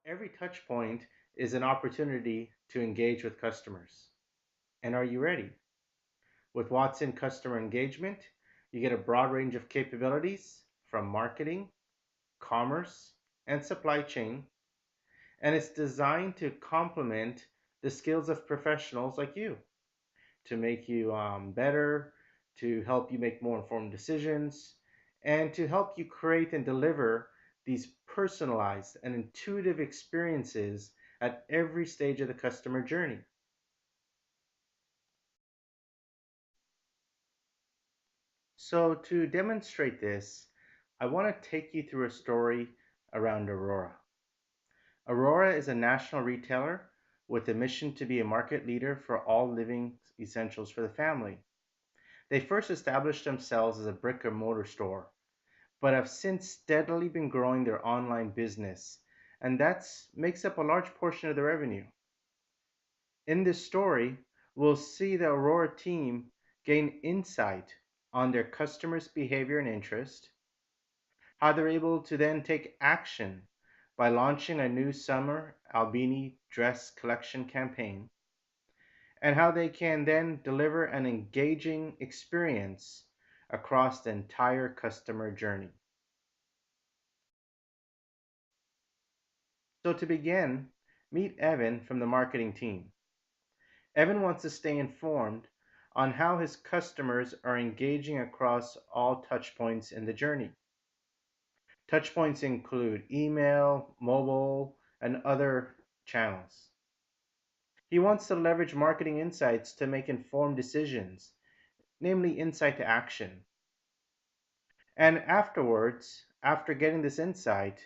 Every touch point is an opportunity to engage with customers. And are you ready? With Watson Customer Engagement, you get a broad range of capabilities from marketing, commerce, and supply chain, and it's designed to complement the skills of professionals like you to make you better, to help you make more informed decisions, and to help you create and deliver these personalized and intuitive experiences at every stage of the customer journey. So, to demonstrate this, I want to take you through a story around Aurora. Aurora is a national retailer with a mission to be a market leader for all living essentials for the family. They first established themselves as a brick and mortar store, but have since steadily been growing their online business, and that makes up a large portion of the revenue. In this story, we'll see the Aurora team gain insight on their customers' behavior and interest, how they're able to then take action by launching a new summer Albini dress collection campaign, and how they can then deliver an engaging experience across the entire customer journey. So, to begin, meet Evan from the marketing team. Evan wants to stay informed on how his customers are engaging across all touchpoints in the journey. Touchpoints include email, mobile, and other channels. He wants to leverage marketing insights to make informed decisions, namely insight to action. And afterwards, after getting this insight,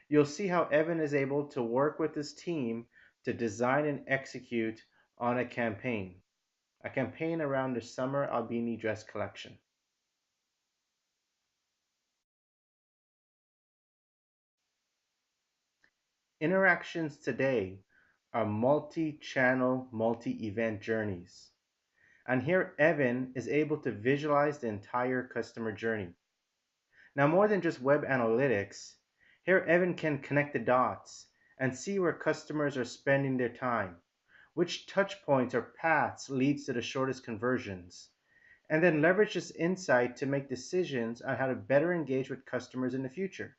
you'll see how Evan is able to work with his team to design and execute on a campaign around the summer Albini dress collection. Interactions today are multi channel, multi event journeys. And here, Evan is able to visualize the entire customer journey. Now, more than just web analytics, here Evan can connect the dots and see where customers are spending their time, which touch points or paths leads to the shortest conversions, and then leverage this insight to make decisions on how to better engage with customers in the future.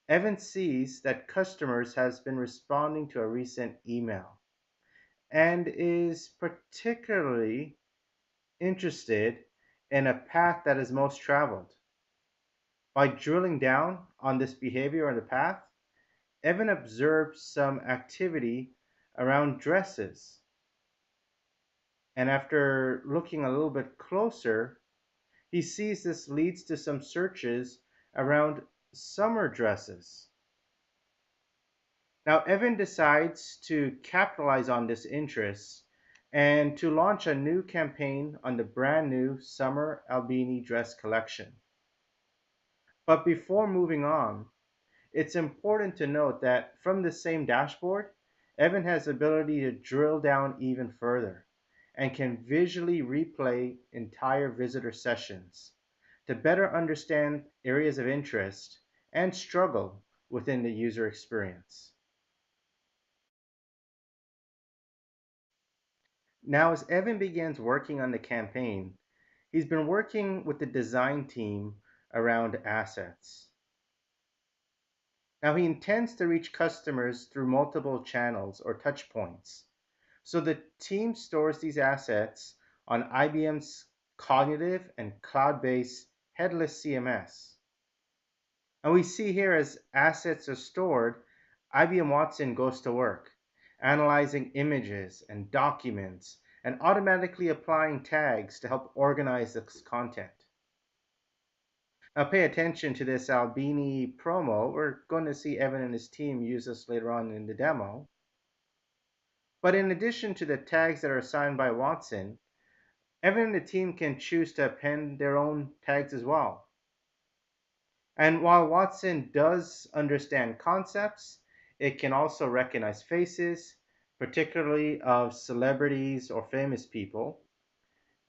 Evan sees that customers has been responding to a recent email and is particularly interested in a path that is most traveled. By drilling down on this behavior on the path, Evan observed some activity around dresses. And after looking a little bit closer, he sees this leads to some searches around summer dresses. Now, Evan decides to capitalize on this interest and to launch a new campaign on the brand new Summer Albini dress collection. But before moving on, it's important to note that from the same dashboard, Evan has the ability to drill down even further and can visually replay entire visitor sessions to better understand areas of interest and struggle within the user experience. Now, as Evan begins working on the campaign, he's been working with the design team around assets. Now, he intends to reach customers through multiple channels or touch points. So the team stores these assets on IBM's cognitive and cloud-based headless CMS. And we see here as assets are stored, IBM Watson goes to work, analyzing images and documents and automatically applying tags to help organize this content. Now pay attention to this Albini promo. We're going to see Evan and his team use this later on in the demo. But in addition to the tags that are assigned by Watson, Evan and the team can choose to append their own tags as well. And while Watson does understand concepts, it can also recognize faces, particularly of celebrities or famous people.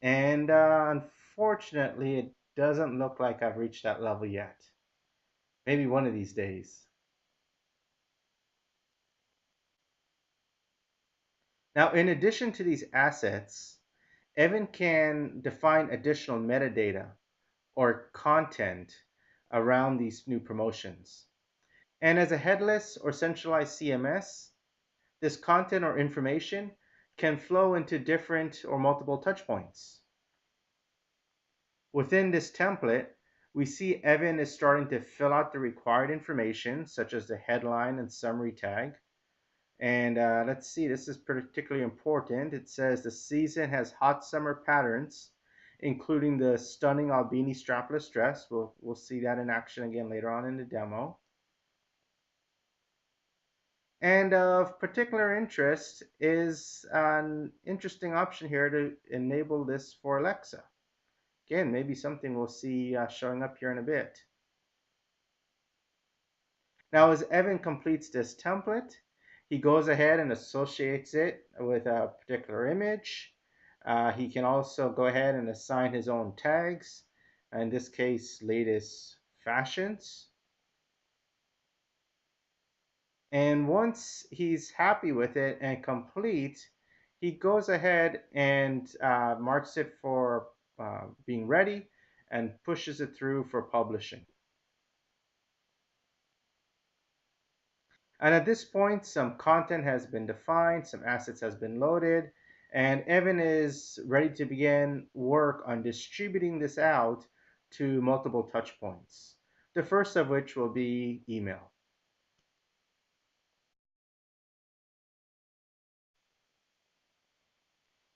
And unfortunately, it doesn't look like I've reached that level yet. Maybe one of these days. Now, in addition to these assets, Evan can define additional metadata or content around these new promotions. And as a headless or centralized CMS, this content or information can flow into different or multiple touchpoints. Within this template, we see Evan is starting to fill out the required information, such as the headline and summary tag. And let's see, this is particularly important. It says the season has hot summer patterns, including the stunning Albini strapless dress. We'll see that in action again later on in the demo. And of particular interest is an interesting option here to enable this for Alexa. Again, maybe something we'll see showing up here in a bit. Now, as Evan completes this template, he goes ahead and associates it with a particular image. He can also go ahead and assign his own tags, in this case, latest fashions. And once he's happy with it and complete, he goes ahead and marks it for being ready and pushes it through for publishing. And at this point, some content has been defined, some assets has been loaded, and Evan is ready to begin work on distributing this out to multiple touch points. The first of which will be email.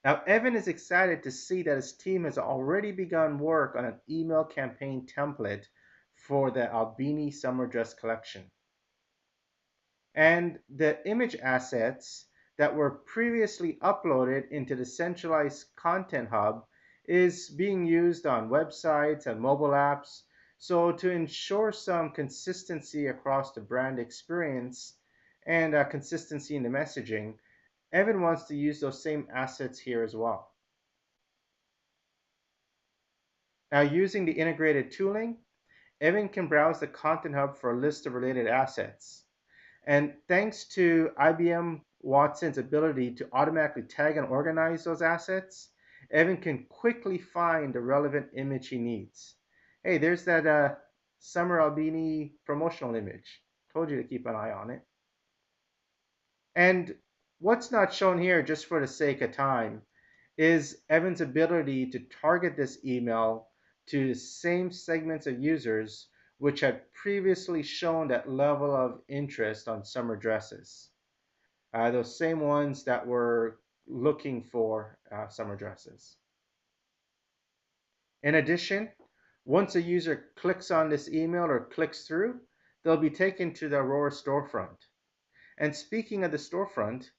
Now, Evan is excited to see that his team has already begun work on an email campaign template for the Albini summer dress collection. And the image assets that were previously uploaded into the centralized content hub is being used on websites and mobile apps. So to ensure some consistency across the brand experience and consistency in the messaging, Evan wants to use those same assets here as well. Now, using the integrated tooling, Evan can browse the Content Hub for a list of related assets. And thanks to IBM Watson's ability to automatically tag and organize those assets, Evan can quickly find the relevant image he needs. Hey, there's that Summer Albini promotional image. Told you to keep an eye on it. And what's not shown here, just for the sake of time, is Evan's ability to target this email to the same segments of users which had previously shown that level of interest on summer dresses. Those same ones that were looking for summer dresses. In addition, once a user clicks on this email or clicks through, they'll be taken to the Aurora storefront. And speaking of the storefront,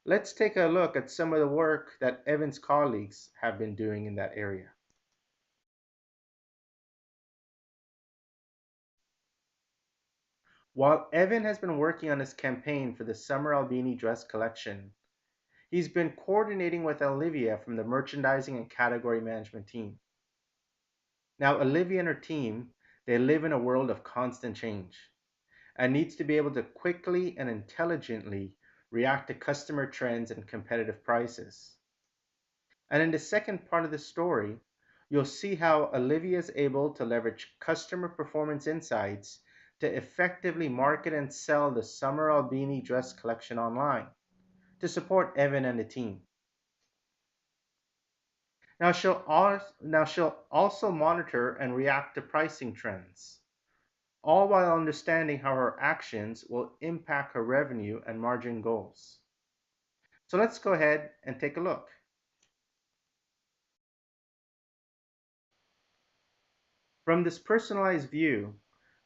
let's take a look at some of the work that Evan's colleagues have been doing in that area. While Evan has been working on his campaign for the Summer Albini dress collection, he's been coordinating with Olivia from the merchandising and category management team. Now, Olivia and her team, they live in a world of constant change and needs to be able to quickly and intelligently react to customer trends and competitive prices. And in the second part of the story, you'll see how Olivia is able to leverage customer performance insights to effectively market and sell the Summer Albini dress collection online to support Evan and the team. Now she'll also monitor and react to pricing trends, all while understanding how her actions will impact her revenue and margin goals. So let's go ahead and take a look. From this personalized view,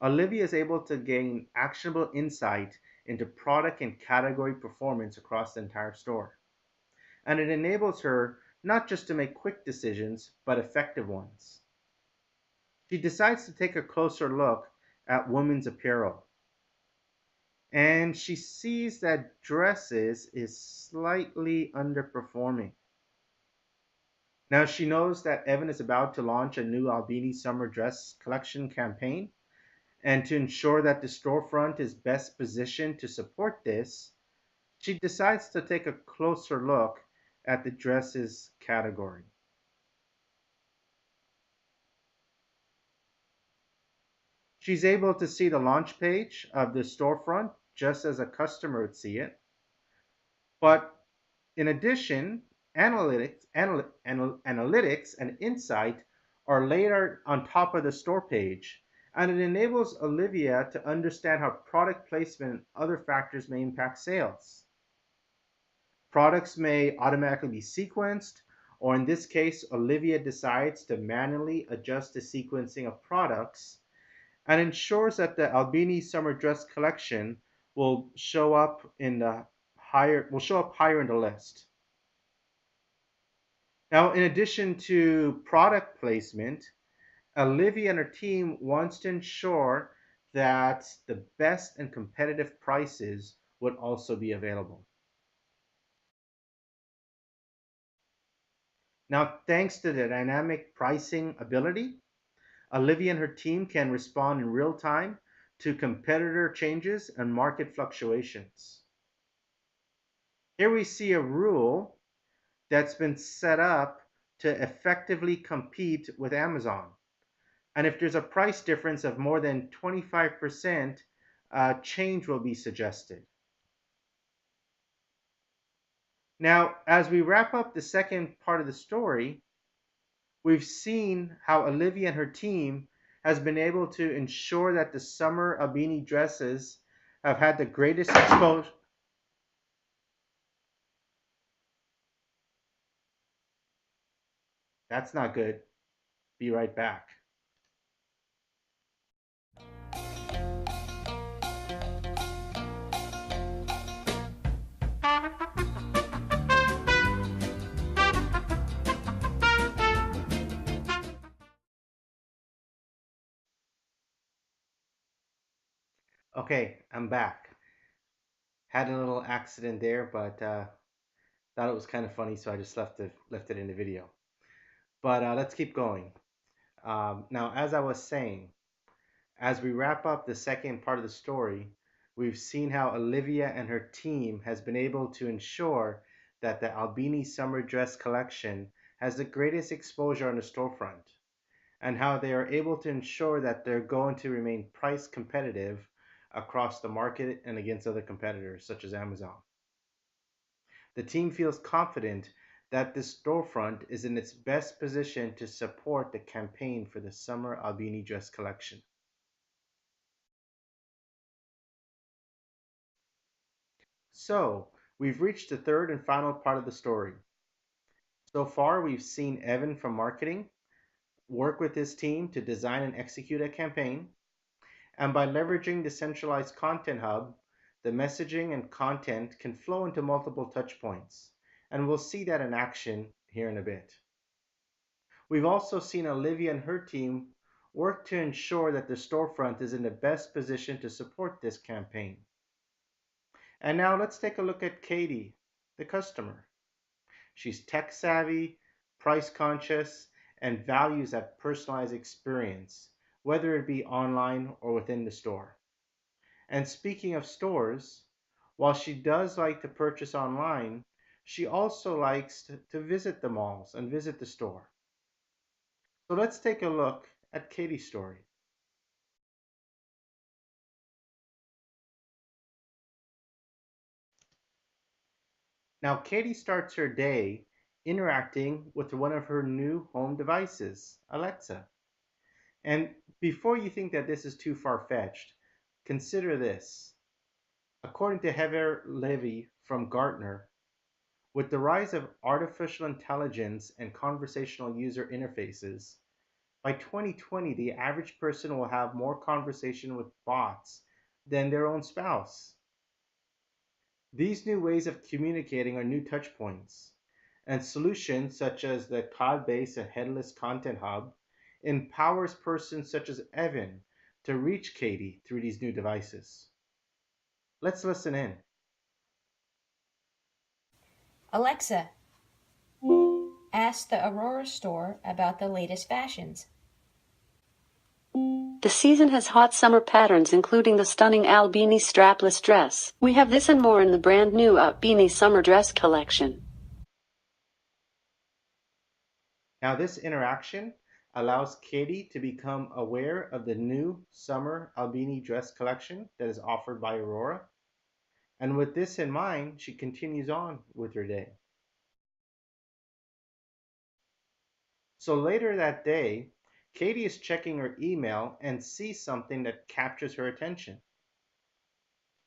Olivia is able to gain actionable insight into product and category performance across the entire store. And it enables her not just to make quick decisions, but effective ones. She decides to take a closer look at women's apparel. And she sees that dresses is slightly underperforming. Now she knows that Evan is about to launch a new Albini summer dress collection campaign. And to ensure that the storefront is best positioned to support this, She decides to take a closer look at the dresses category. She's able to see the launch page of the storefront just as a customer would see it. But in addition, analytics and insight are layered on top of the store page, and it enables Olivia to understand how product placement and other factors may impact sales. Products may automatically be sequenced, or in this case, Olivia decides to manually adjust the sequencing of products and ensures that the Albini summer dress collection will show up higher in the list. Now, in addition to product placement, Olivia and her team wants to ensure that the best and competitive prices would also be available. Now, thanks to the dynamic pricing ability, Olivia and her team can respond in real time to competitor changes and market fluctuations. Here we see a rule that's been set up to effectively compete with Amazon. And if there's a price difference of more than 25%, change will be suggested. Now, as we wrap up the second part of the story, we've seen how Olivia and her team has been able to ensure that the summer Albini dresses have had the greatest exposure. That's not good. Be right back. Okay, I'm back. Had a little accident there, but thought it was kind of funny, so I just left it in the video. But let's keep going. Now, as I was saying, as we wrap up the second part of the story, we've seen how Olivia and her team has been able to ensure that the Albini summer dress collection has the greatest exposure on the storefront, and how they are able to ensure that they're going to remain price competitive across the market and against other competitors such as Amazon. The team feels confident that this storefront is in its best position to support the campaign for the summer Albini dress collection. So, we've reached the third and final part of the story. So far, we've seen Evan from marketing work with his team to design and execute a campaign, and by leveraging the centralized content hub, the messaging and content can flow into multiple touch points, and we'll see that in action here in a bit. We've also seen Olivia and her team work to ensure that the storefront is in the best position to support this campaign. And now let's take a look at Katie, the customer. She's tech savvy, price conscious, and values that personalized experience, whether it be online or within the store. And speaking of stores, while she does like to purchase online, she also likes to visit the malls and visit the store. So let's take a look at Katie's story. Now, Katie starts her day interacting with one of her new home devices, Alexa. And before you think that this is too far fetched, consider this. According to Heather Levy from Gartner, with the rise of artificial intelligence and conversational user interfaces, by 2020, the average person will have more conversation with bots than their own spouse. These new ways of communicating are new touchpoints, and solutions such as the cloud-based and headless content hub empowers persons such as Evan to reach Katie through these new devices. Let's listen in. Alexa, ask the Aurora store about the latest fashions. The season has hot summer patterns including the stunning Albini strapless dress. We have this and more in the brand new Albini summer dress collection. Now, this interaction allows Katie to become aware of the new summer Albini dress collection that is offered by Aurora. And with this in mind, she continues on with her day. So later that day, Katie is checking her email and sees something that captures her attention.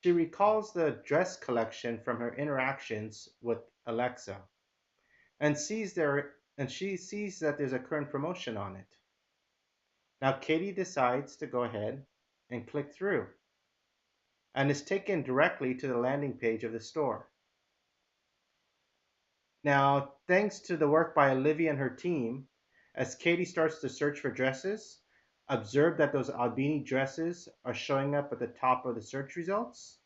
She recalls the dress collection from her interactions with Alexa and she sees that there's a current promotion on it. Now Katie decides to go ahead and click through and is taken directly to the landing page of the store. Now, thanks to the work by Olivia and her team, as Katie starts to search for dresses, observe that those Albini dresses are showing up at the top of the search results.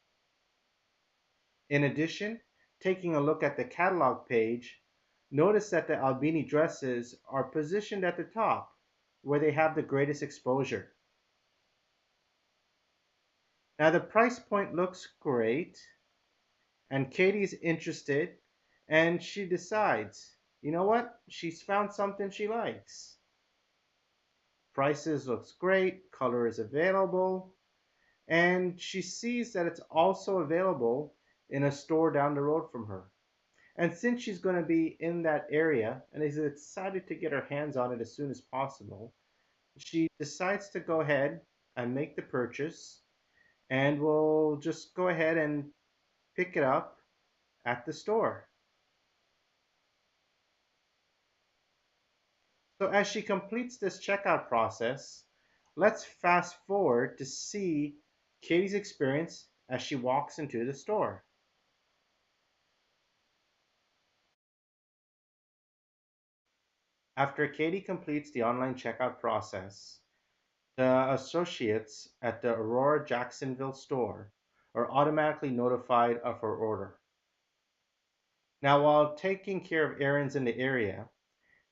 In addition, taking a look at the catalog page, notice that the Albini dresses are positioned at the top, where they have the greatest exposure. Now the price point looks great, and Katie's interested, and she decides, you know what? She's found something she likes. Prices looks great, color is available, and she sees that it's also available in a store down the road from her. And since she's going to be in that area and is excited to get her hands on it as soon as possible, she decides to go ahead and make the purchase, and will just go ahead and pick it up at the store. So as she completes this checkout process, let's fast forward to see Katie's experience as she walks into the store. After Katie completes the online checkout process, the associates at the Aurora Jacksonville store are automatically notified of her order. Now, while taking care of errands in the area,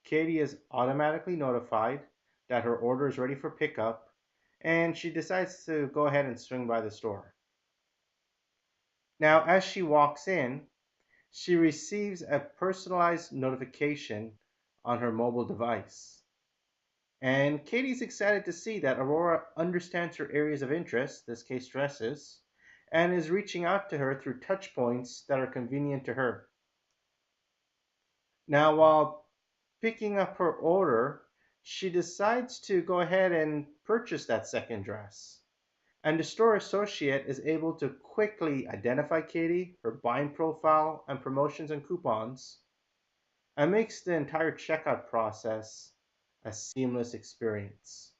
Katie is automatically notified that her order is ready for pickup, and she decides to go ahead and swing by the store. Now, as she walks in, she receives a personalized notification on her mobile device. And Katie's excited to see that Aurora understands her areas of interest, this case dresses, and is reaching out to her through touch points that are convenient to her. Now, while picking up her order, she decides to go ahead and purchase that second dress. And the store associate is able to quickly identify Katie, her buying profile, and promotions and coupons, and makes the entire checkout process a seamless experience.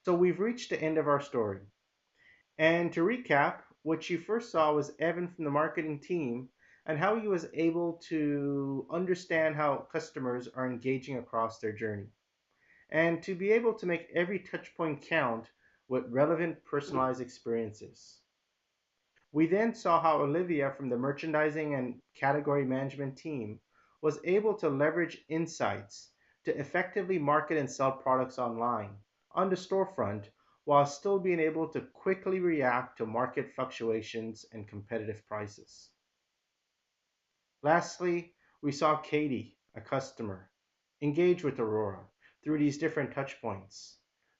So we've reached the end of our story. And to recap, what you first saw was Evan from the marketing team and how he was able to understand how customers are engaging across their journey, and to be able to make every touch point count with relevant personalized experiences. We then saw how Olivia from the merchandising and category management team was able to leverage insights to effectively market and sell products online on the storefront while still being able to quickly react to market fluctuations and competitive prices. Lastly, we saw Katie, a customer, engage with Aurora through these different touch points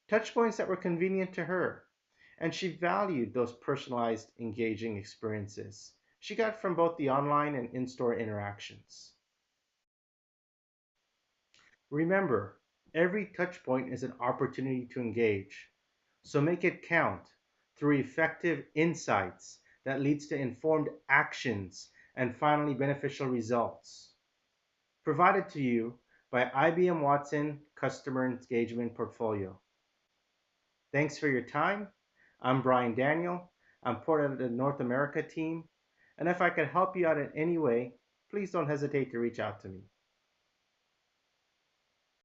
that were convenient to her, and she valued those personalized, engaging experiences she got from both the online and in store interactions. Remember, every touch point is an opportunity to engage, so make it count through effective insights that leads to informed actions and finally beneficial results. Provided to you by IBM Watson Customer Engagement Portfolio. Thanks for your time. I'm Brian Daniel. I'm part of the North America team. And if I can help you out in any way, please don't hesitate to reach out to me.